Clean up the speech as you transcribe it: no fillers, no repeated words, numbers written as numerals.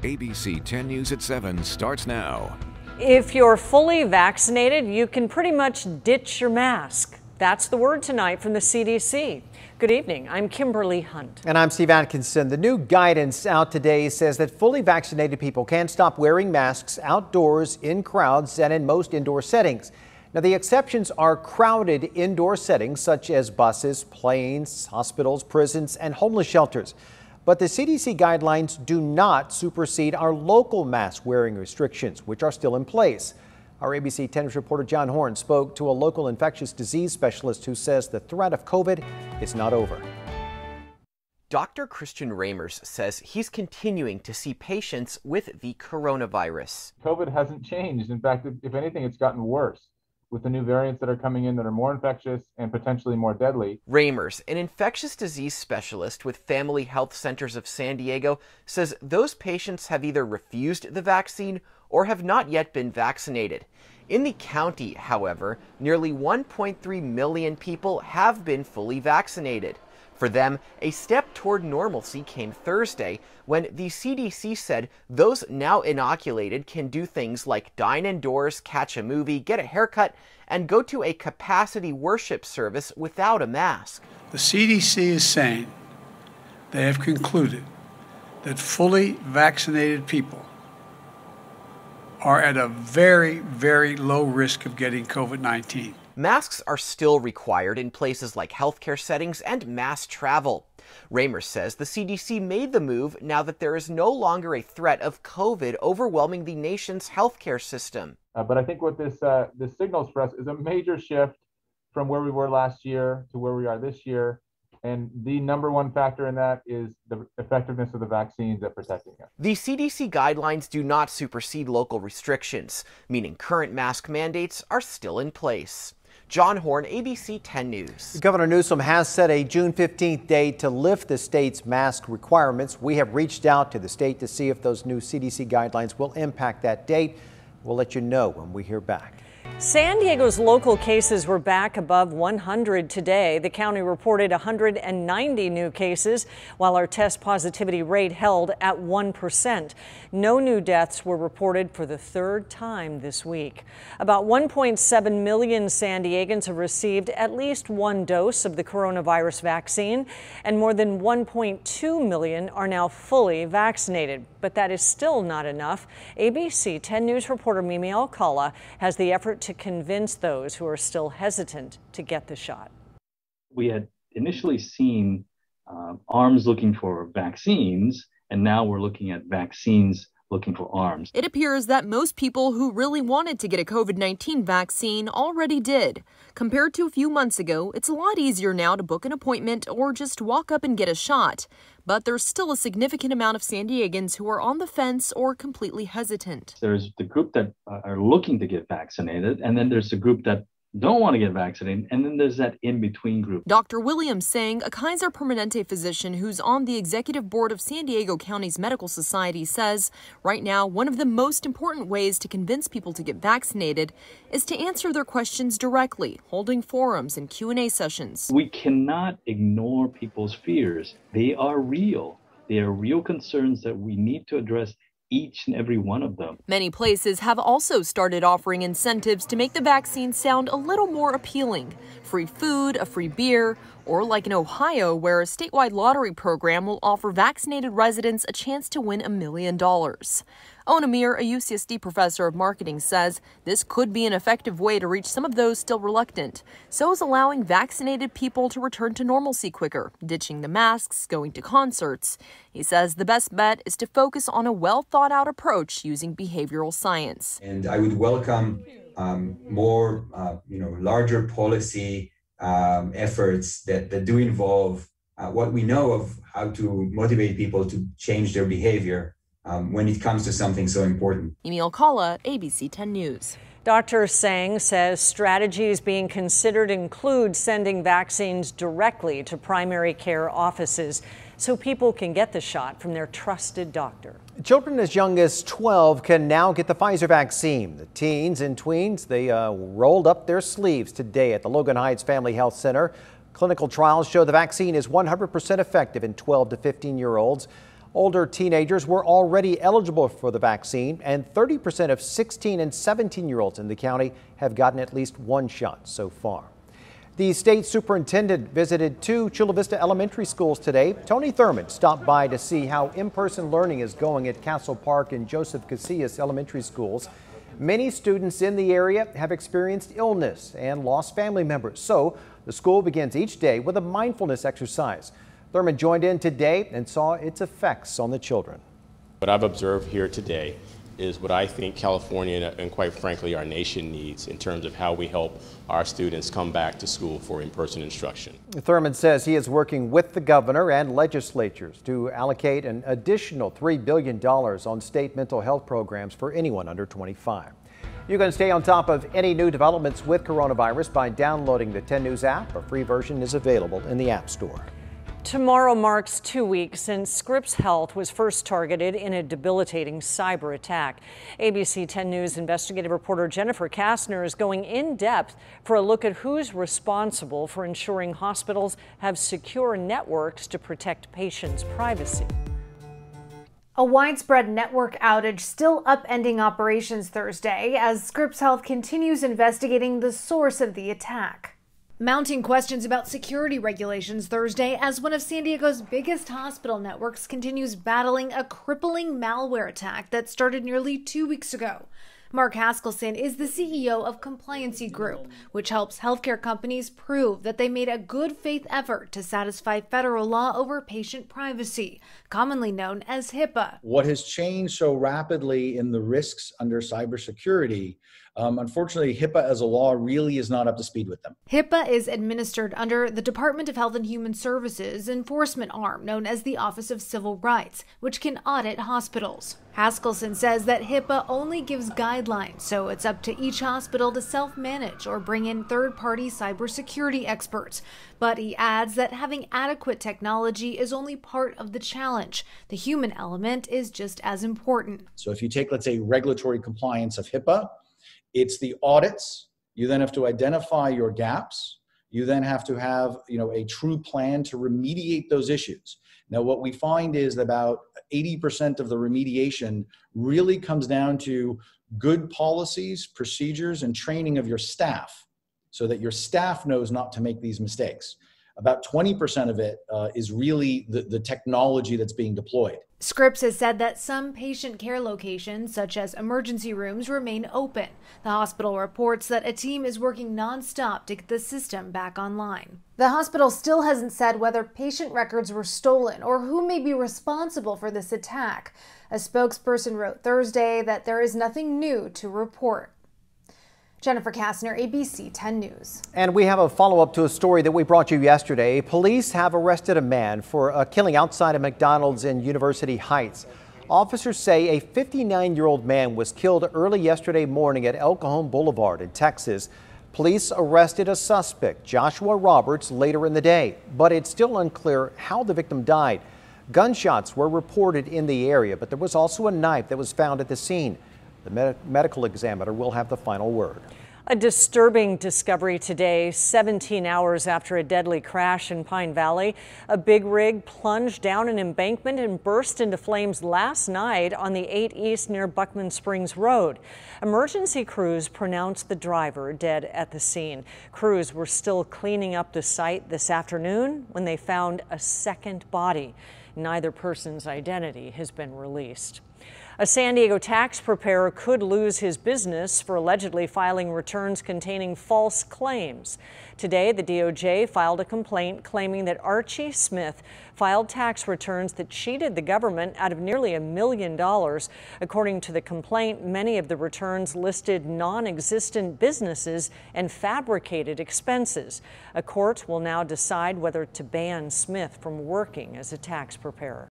ABC 10 News at 7 starts now. If you're fully vaccinated, you can pretty much ditch your mask. That's the word tonight from the CDC. Good evening, I'm Kimberly Hunt. And I'm Steve Atkinson. The new guidance out today says that fully vaccinated people can stop wearing masks outdoors, in crowds, and in most indoor settings. Now, the exceptions are crowded indoor settings such as buses, planes, hospitals, prisons, and homeless shelters. But the CDC guidelines do not supersede our local mask wearing restrictions, which are still in place. Our ABC 10 News reporter John Horn spoke to a local infectious disease specialist who says the threat of COVID is not over. Dr. Christian Ramers says he's continuing to see patients with the coronavirus. COVID hasn't changed. In fact, if anything, it's gotten worse with the new variants that are coming in that are more infectious and potentially more deadly. Ramers, an infectious disease specialist with Family Health Centers of San Diego, says those patients have either refused the vaccine or have not yet been vaccinated. In the county, however, nearly 1.3 million people have been fully vaccinated. For them, a step toward normalcy came Thursday when the CDC said those now inoculated can do things like dine indoors, catch a movie, get a haircut, and go to a capacity worship service without a mask. The CDC is saying they have concluded that fully vaccinated people are at a very, very low risk of getting COVID-19. Masks are still required in places like healthcare settings and mass travel. Ramers says the CDC made the move now that there is no longer a threat of COVID overwhelming the nation's healthcare system. But I think what this signals for us is a major shift from where we were last year to where we are this year. And the number one factor in that is the effectiveness of the vaccines at protecting us. The CDC guidelines do not supersede local restrictions, meaning current mask mandates are still in place. John Horn, ABC 10 News. Governor Newsom has set a June 15th date to lift the state's mask requirements. We have reached out to the state to see if those new CDC guidelines will impact that date. We'll let you know when we hear back. San Diego's local cases were back above 100 today. The county reported 190 new cases, while our test positivity rate held at 1%. No new deaths were reported for the third time this week. About 1.7 million San Diegans have received at least one dose of the coronavirus vaccine, and more than 1.2 million are now fully vaccinated. But that is still not enough. ABC 10 News reporter Mimi Alcala has the effort to convince those who are still hesitant to get the shot. We had initially seen arms looking for vaccines, and now we're looking at vaccines looking for arms. It appears that most people who really wanted to get a COVID-19 vaccine already did. Compared to a few months ago, it's a lot easier now to book an appointment or just walk up and get a shot. But there's still a significant amount of San Diegans who are on the fence or completely hesitant. There's the group that are looking to get vaccinated, and then there's the group that don't want to get vaccinated, and then there's that in-between group. Dr. William Sang, a Kaiser Permanente physician who's on the executive board of San Diego County's Medical Society, says right now one of the most important ways to convince people to get vaccinated is to answer their questions directly, holding forums and Q&A sessions. We cannot ignore people's fears. They are real. They are real concerns that we need to address, each and every one of them. Many places have also started offering incentives to make the vaccine sound a little more appealing. Free food, a free beer, or like in Ohio, where a statewide lottery program will offer vaccinated residents a chance to win $1 million. Ona Mir, a UCSD professor of marketing, says this could be an effective way to reach some of those still reluctant. So is allowing vaccinated people to return to normalcy quicker, ditching the masks, going to concerts. He says the best bet is to focus on a well-thought-out approach using behavioral science. And I would welcome more, larger policy efforts that do involve what we know of how to motivate people to change their behavior when it comes to something so important. Mimi Alcala, ABC 10 News. Dr. Sang says strategies being considered include sending vaccines directly to primary care offices so people can get the shot from their trusted doctor. Children as young as 12 can now get the Pfizer vaccine. The teens and tweens, they rolled up their sleeves today at the Logan Heights Family Health Center. Clinical trials show the vaccine is 100% effective in 12 to 15-year-olds. Older teenagers were already eligible for the vaccine, and 30% of 16 and 17-year-olds in the county have gotten at least one shot so far. The state superintendent visited 2 Chula Vista elementary schools today. Tony Thurmond stopped by to see how in-person learning is going at Castle Park and Joseph Casillas elementary schools. Many students in the area have experienced illness and lost family members, so the school begins each day with a mindfulness exercise. Thurmond joined in today and saw its effects on the children. What I've observed here today is what I think California and quite frankly our nation needs in terms of how we help our students come back to school for in-person instruction. Thurmond says he is working with the governor and legislatures to allocate an additional $3 billion on state mental health programs for anyone under 25. You can stay on top of any new developments with coronavirus by downloading the 10 News app. A free version is available in the App Store. Tomorrow marks 2 weeks since Scripps Health was first targeted in a debilitating cyber attack. ABC 10 News investigative reporter Jennifer Kastner is going in depth for a look at who's responsible for ensuring hospitals have secure networks to protect patients' privacy. A widespread network outage still upending operations Thursday as Scripps Health continues investigating the source of the attack. Mounting questions about security regulations Thursday as one of San Diego's biggest hospital networks continues battling a crippling malware attack that started nearly 2 weeks ago. Mark Haskelson is the CEO of Compliancy Group, which helps healthcare companies prove that they made a good faith effort to satisfy federal law over patient privacy, commonly known as HIPAA. What has changed so rapidly in the risks under cybersecurity, unfortunately, HIPAA as a law really is not up to speed with them. HIPAA is administered under the Department of Health and Human Services enforcement arm known as the Office of Civil Rights, which can audit hospitals. Haskelson says that HIPAA only gives guidelines, so it's up to each hospital to self-manage or bring in third-party cybersecurity experts. But he adds that having adequate technology is only part of the challenge. The human element is just as important. So if you take, let's say, regulatory compliance of HIPAA, it's the audits. You then have to identify your gaps. You then have to have, a true plan to remediate those issues. Now, what we find is that about 80% of the remediation really comes down to good policies, procedures, and training of your staff so that your staff knows not to make these mistakes. About 20% of it is really the technology that's being deployed. Scripps has said that some patient care locations, such as emergency rooms, remain open. The hospital reports that a team is working nonstop to get the system back online. The hospital still hasn't said whether patient records were stolen or who may be responsible for this attack. A spokesperson wrote Thursday that there is nothing new to report. Jennifer Kastner, ABC 10 News. And we have a follow-up to a story that we brought you yesterday. Police have arrested a man for a killing outside of McDonald's in University Heights. Officers say a 59-year-old man was killed early yesterday morning at El Cajon Boulevard in Texas. Police arrested a suspect, Joshua Roberts, later in the day, but it's still unclear how the victim died. Gunshots were reported in the area, but there was also a knife that was found at the scene. The medical examiner will have the final word. A disturbing discovery today, 17 hours after a deadly crash in Pine Valley. A big rig plunged down an embankment and burst into flames last night on the 8 East near Buckman Springs Road. Emergency crews pronounced the driver dead at the scene. Crews were still cleaning up the site this afternoon when they found a second body. Neither person's identity has been released. A San Diego tax preparer could lose his business for allegedly filing returns containing false claims. Today, the DOJ filed a complaint claiming that Archie Smith filed tax returns that cheated the government out of nearly $1 million. According to the complaint, many of the returns listed non-existent businesses and fabricated expenses. A court will now decide whether to ban Smith from working as a tax preparer.